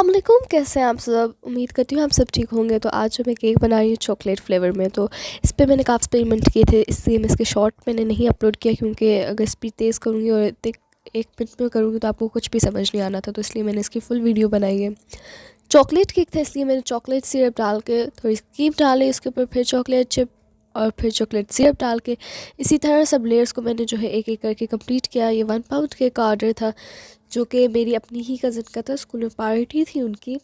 अस्सलाम वालेकुम, कैसे हैं आप सब। उम्मीद करती हूँ आप सब ठीक होंगे। तो आज जो मैं केक बना रही हूँ चॉकलेट फ्लेवर में, तो इस पे मैंने काफ़ी एक्सपेरिमेंट किए थे, इसलिए मैं इसके शॉर्ट मैंने नहीं अपलोड किया, क्योंकि अगर स्पीड तेज़ करूँगी और एक मिनट में करूँगी तो आपको कुछ भी समझ नहीं आना था, तो इसलिए मैंने इसकी फुल वीडियो बनाई है। चॉकलेट केक था, इसलिए मैंने चॉकलेट सिरप डाल के थोड़ी स्कीप डाली, उसके ऊपर फिर चॉकलेट चिप और फिर चॉकलेट सिरप डाल के इसी तरह सब लेयर्स को मैंने जो है एक एक करके कंप्लीट किया। ये 1 पाउंड केक का ऑर्डर था, जो कि मेरी अपनी ही कज़न का था, स्कूल में पार्टी थी उनकी,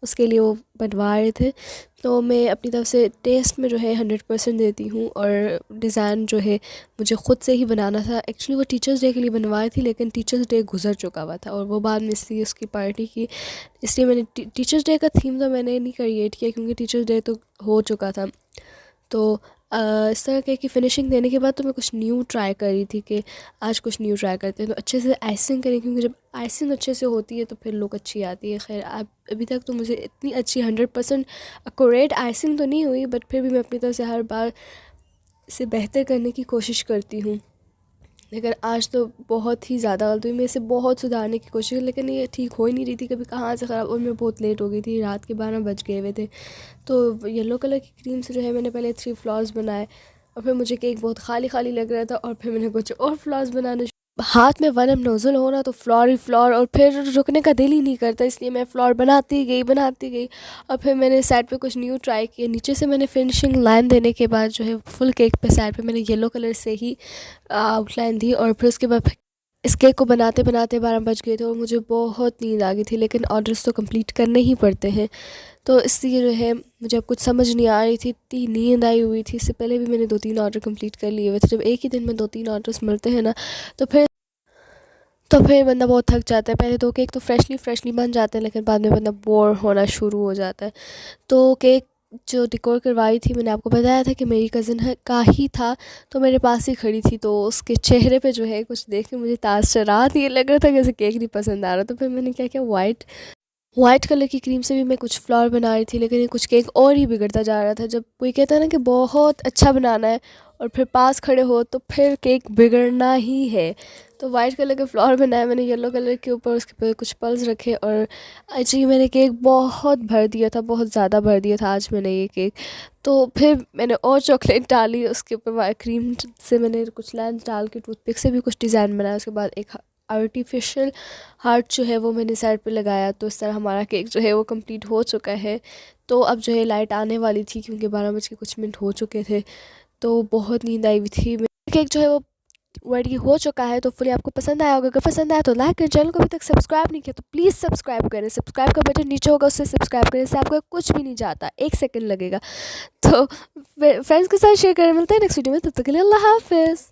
उसके लिए वो बनवा रहे थे। तो मैं अपनी तरफ से टेस्ट में जो है 100% देती हूँ, और डिज़ाइन जो है मुझे ख़ुद से ही बनाना था। एक्चुअली वो टीचर्स डे के लिए बनवाई थी, लेकिन टीचर्स डे गुजर चुका हुआ था और वो बाद में इसलिए उसकी पार्टी की, इसलिए मैंने टीचर्स डे का थीम तो मैंने नहीं क्रिएट किया, क्योंकि टीचर्स डे तो हो चुका था। तो इस तरह के की फ़िनिशिंग देने के बाद तो मैं कुछ न्यू ट्राई कर रही थी कि आज कुछ न्यू ट्राई करते हैं, तो अच्छे से आइसिंग करें, क्योंकि जब आइसिंग अच्छे से होती है तो फिर लुक अच्छी आती है। खैर अब अभी तक तो मुझे इतनी अच्छी 100% एक्यूरेट आइसिंग तो नहीं हुई, बट फिर भी मैं अपनी तरफ से हर बार इसे बेहतर करने की कोशिश करती हूँ। लेकिन आज तो बहुत ही ज़्यादा गलती हुई, मैं इसे बहुत सुधारने की कोशिश की, लेकिन ये ठीक हो ही नहीं रही थी, कभी कहाँ से ख़राब, और मैं बहुत लेट हो गई थी, रात के 12 बज गए हुए थे। तो येलो कलर की क्रीम से जो है मैंने पहले 3 फ्लावर्स बनाए, और फिर मुझे केक बहुत खाली खाली लग रहा था, और फिर मैंने कुछ और फ्लावर्स बनाने हाथ में 1 नोज़ल हो ना, तो फ्लावर ही फ्लावर, और फिर रुकने का दिल ही नहीं करता, इसलिए मैं फ्लावर बनाती गई। और फिर मैंने साइड पे कुछ न्यू ट्राई किया। नीचे से मैंने फिनिशिंग लाइन देने के बाद जो है फुल केक पे साइड पे मैंने येलो कलर से ही आउटलाइन दी, और फिर उसके बाद इस केक को बनाते बनाते 12 बज गए थे और मुझे बहुत नींद आ गई थी, लेकिन ऑर्डर्स तो कंप्लीट करने ही पड़ते हैं, तो इसलिए जो है मुझे अब कुछ समझ नहीं आ रही थी, इतनी नींद आई हुई थी। इससे पहले भी मैंने 2-3 ऑर्डर कंप्लीट कर लिए हुए थे। जब एक ही दिन में 2-3 ऑर्डर्स मिलते हैं ना, तो फिर बंदा बहुत थक जाता है। पहले तो केक तो फ्रेशली बन जाते हैं, लेकिन बाद में बंदा बोर होना शुरू हो जाता है। तो केक जो डेकोर करवाई थी, मैंने आपको बताया था कि मेरी कज़न का ही था, तो मेरे पास ही खड़ी थी, तो उसके चेहरे पे जो है कुछ देख के मुझे तासुरात ये लग रहा था कि उसे केक नहीं पसंद आ रहा। तो फिर मैंने क्या किया, वाइट कलर की क्रीम से भी मैं कुछ फ्लावर बना रही थी, लेकिन ये कुछ केक और ही बिगड़ता जा रहा था। जब कोई कहता है ना कि बहुत अच्छा बनाना है और फिर पास खड़े हो, तो फिर केक बिगड़ना ही है। तो वाइट कलर के फ्लावर बनाए मैंने येलो कलर के ऊपर, उसके ऊपर कुछ पल्स रखे, और जी मैंने केक बहुत भर दिया था, बहुत ज़्यादा भर दिया था आज मैंने ये केक। तो फिर मैंने और चॉकलेट डाली उसके ऊपर, क्रीम से मैंने कुछ लाइन्स डाल के टूथपिक से भी कुछ डिज़ाइन बनाया। उसके बाद एक आर्टिफिशियल हार्ट जो है वो मैंने साइड पे लगाया। तो इस तरह हमारा केक जो है वो कंप्लीट हो चुका है। तो अब जो है लाइट आने वाली थी, क्योंकि 12 बज के कुछ मिनट हो चुके थे, तो बहुत नींद आई हुई थी। मेरा केक जो है वो रेडी हो चुका है। तो फुली आपको पसंद आया होगा, अगर पसंद आया तो लाइक करें, चैनल को अभी तक सब्सक्राइब नहीं किया तो प्लीज़ सब्सक्राइब करें। सब्सक्राइब का बटन नीचे होगा, उससे सब्सक्राइब करें, इससे आपको कुछ भी नहीं जाता, 1 सेकंड लगेगा। तो फ्रेंड्स के साथ शेयर करें। मिलते हैं नेक्स्ट वीडियो में, तब तक के लिए अल्लाह हाफिज़।